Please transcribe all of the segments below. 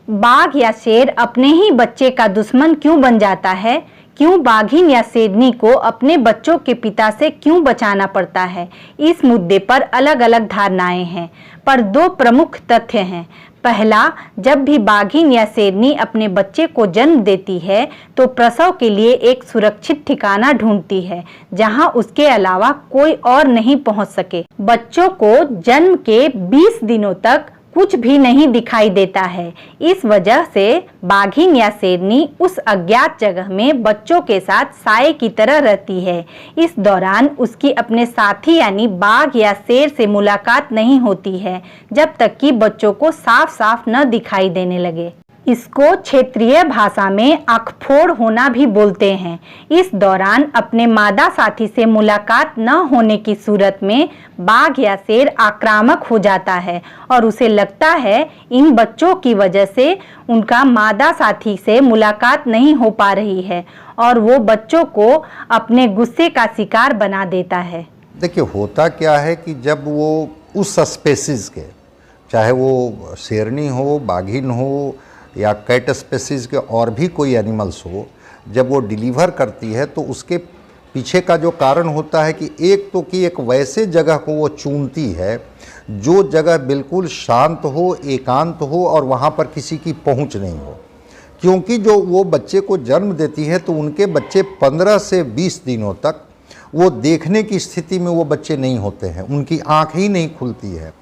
बाघ या शेर अपने ही बच्चे का दुश्मन क्यों बन जाता है? क्यों बाघिन या शेरनी को अपने बच्चों के पिता से क्यों बचाना पड़ता है? इस मुद्दे पर अलग अलग धारणाएं हैं, पर दो प्रमुख तथ्य हैं। पहला, जब भी बाघिन या शेरनी अपने बच्चे को जन्म देती है तो प्रसव के लिए एक सुरक्षित ठिकाना ढूंढती है जहां उसके अलावा कोई और नहीं पहुंच सके। बच्चों को जन्म के 20 दिनों तक कुछ भी नहीं दिखाई देता है। इस वजह से बाघिन या शेरनी उस अज्ञात जगह में बच्चों के साथ साए की तरह रहती है। इस दौरान उसकी अपने साथी यानी बाघ या शेर से मुलाकात नहीं होती है जब तक कि बच्चों को साफ साफ न दिखाई देने लगे। इसको क्षेत्रीय भाषा में आँखफोड़ होना भी बोलते हैं। इस दौरान अपने मादा साथी से मुलाकात न होने की सूरत में बाघ या शेर आक्रामक हो जाता है और उसे लगता है इन बच्चों की वजह से उनका मादा साथी से मुलाकात नहीं हो पा रही है और वो बच्चों को अपने गुस्से का शिकार बना देता है। देखिए, होता क्या है कि जब वो उस स्पेसीज के, चाहे वो शेरनी हो, बाघिन हो या कैट स्पेसीज के और भी कोई एनिमल्स हो, जब वो डिलीवर करती है तो उसके पीछे का जो कारण होता है कि एक तो कि एक वैसे जगह को वो चुनती है जो जगह बिल्कुल शांत हो, एकांत हो और वहाँ पर किसी की पहुँच नहीं हो। क्योंकि जो वो बच्चे को जन्म देती है तो उनके बच्चे 15 से 20 दिनों तक वो देखने की स्थिति में वो बच्चे नहीं होते हैं, उनकी आँख ही नहीं खुलती है।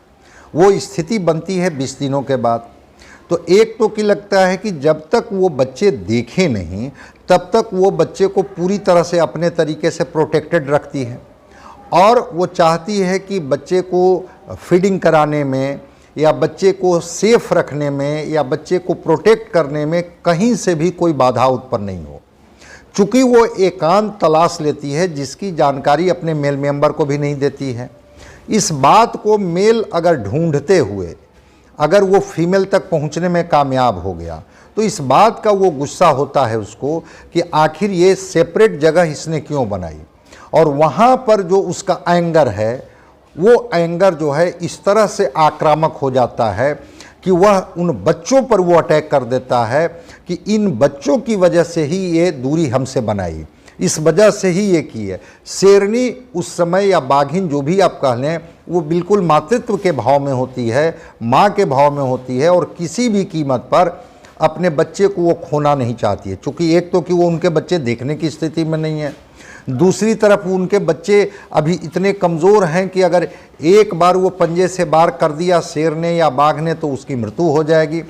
वो स्थिति बनती है 20 दिनों के बाद। तो एक तो कि लगता है कि जब तक वो बच्चे देखे नहीं तब तक वो बच्चे को पूरी तरह से अपने तरीके से प्रोटेक्टेड रखती है और वो चाहती है कि बच्चे को फीडिंग कराने में या बच्चे को सेफ रखने में या बच्चे को प्रोटेक्ट करने में कहीं से भी कोई बाधा उत्पन्न नहीं हो। चूँकि वो एकांत तलाश लेती है जिसकी जानकारी अपने मेल मेंबर को भी नहीं देती है। इस बात को मेल अगर ढूंढते हुए अगर वो फीमेल तक पहुंचने में कामयाब हो गया तो इस बात का वो गुस्सा होता है उसको कि आखिर ये सेपरेट जगह इसने क्यों बनाई, और वहाँ पर जो उसका एंगर है वो एंगर जो है इस तरह से आक्रामक हो जाता है कि वह उन बच्चों पर वो अटैक कर देता है कि इन बच्चों की वजह से ही ये दूरी हमसे बनाई, इस वजह से ही ये की है। शेरनी उस समय या बाघिन जो भी आप कह लें वो बिल्कुल मातृत्व के भाव में होती है, माँ के भाव में होती है और किसी भी कीमत पर अपने बच्चे को वो खोना नहीं चाहती है। चूँकि एक तो कि वो उनके बच्चे देखने की स्थिति में नहीं है, दूसरी तरफ उनके बच्चे अभी इतने कमज़ोर हैं कि अगर एक बार वो पंजे से बाहर कर दिया शेर ने या बाघ ने तो उसकी मृत्यु हो जाएगी।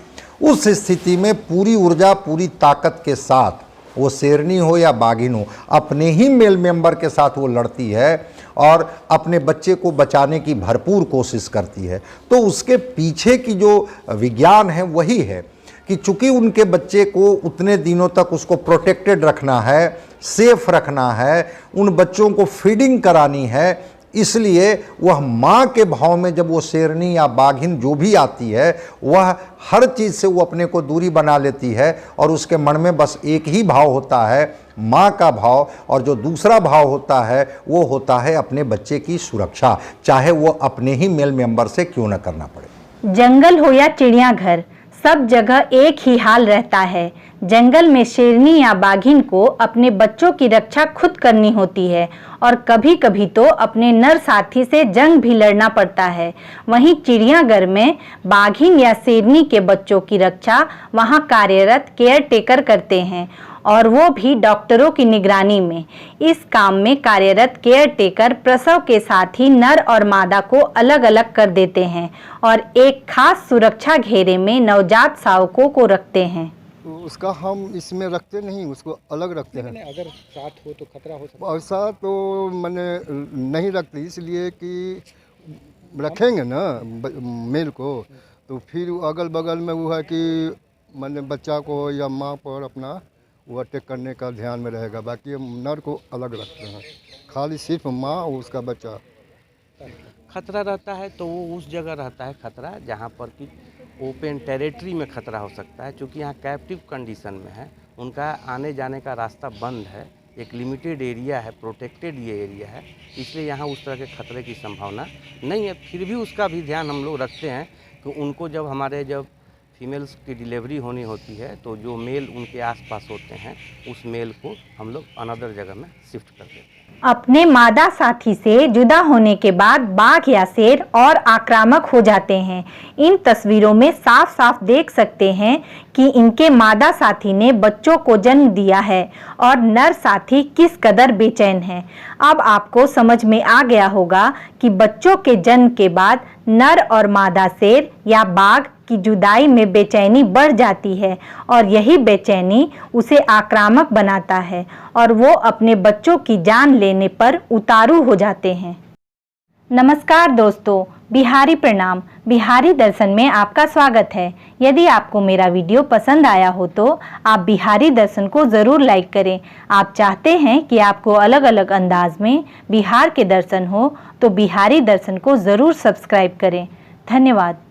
उस स्थिति में पूरी ऊर्जा, पूरी ताकत के साथ वो शेरनी हो या बाघिन हो अपने ही मेल मेंबर के साथ वो लड़ती है और अपने बच्चे को बचाने की भरपूर कोशिश करती है। तो उसके पीछे की जो विज्ञान है वही है कि चूंकि उनके बच्चे को उतने दिनों तक उसको प्रोटेक्टेड रखना है, सेफ रखना है, उन बच्चों को फीडिंग करानी है, इसलिए वह माँ के भाव में जब वो शेरनी या बाघिन जो भी आती है वह हर चीज़ से वो अपने को दूरी बना लेती है और उसके मन में बस एक ही भाव होता है, माँ का भाव, और जो दूसरा भाव होता है वो होता है अपने बच्चे की सुरक्षा, चाहे वो अपने ही मेल मेंबर से क्यों न करना पड़े। जंगल हो या चिड़ियाघर, सब जगह एक ही हाल रहता है। जंगल में शेरनी या बाघिन को अपने बच्चों की रक्षा खुद करनी होती है और कभी कभी तो अपने नर साथी से जंग भी लड़ना पड़ता है। वहीं चिड़ियाघर में बाघिन या शेरनी के बच्चों की रक्षा वहां कार्यरत केयर टेकर करते हैं और वो भी डॉक्टरों की निगरानी में। इस काम में कार्यरत केयर टेकर प्रसव के साथ ही नर और मादा को अलग अलग कर देते हैं और एक खास सुरक्षा घेरे में नवजात शावकों को रखते हैं। तो उसका हम इसमें रखते नहीं, उसको अलग रखते हैं। अगर साथ हो तो खतरा हो सकता है। ऐसा तो मैंने नहीं रखते, इसलिए कि रखेंगे ना मेल को तो फिर अगल बगल में वो है कि मैंने बच्चा को या माँ पर अपना वो अटैक करने का ध्यान में रहेगा। बाकी हम नर को अलग रखते हैं, खाली सिर्फ माँ और उसका बच्चा। खतरा रहता है तो वो उस जगह रहता है खतरा जहाँ पर कि ओपन टेरिटरी में खतरा हो सकता है। क्योंकि यहाँ कैप्टिव कंडीशन में है, उनका आने जाने का रास्ता बंद है, एक लिमिटेड एरिया है, प्रोटेक्टेड ये एरिया है, इसलिए यहाँ उस तरह के खतरे की संभावना नहीं है। फिर भी उसका भी ध्यान हम लोग रखते हैं कि उनको जब फीमेल्स की डिलीवरी होनी होती है तो जो मेल उनके आसपास होते हैं उस मेल को हम लोग अनदर जगह में शिफ्ट कर देते हैं। अपने मादा साथी से जुदा होने के बाद बाघ या शेर और आक्रामक हो जाते हैं। इन तस्वीरों में साफ साफ देख सकते हैं कि इनके मादा साथी ने बच्चों को जन्म दिया है और नर साथी किस कदर बेचैन है। अब आपको समझ में आ गया होगा कि बच्चों के जन्म के बाद नर और मादा शेर या बाघ की जुदाई में बेचैनी बढ़ जाती है और यही बेचैनी उसे आक्रामक बनाता है और वो अपने बच्चों की जान लेने पर उतारू हो जाते हैं। नमस्कार दोस्तों, बिहारी प्रणाम, बिहारी दर्शन में आपका स्वागत है। यदि आपको मेरा वीडियो पसंद आया हो तो आप बिहारी दर्शन को ज़रूर लाइक करें। आप चाहते हैं कि आपको अलग अलग अंदाज में बिहार के दर्शन हो तो बिहारी दर्शन को ज़रूर सब्सक्राइब करें। धन्यवाद।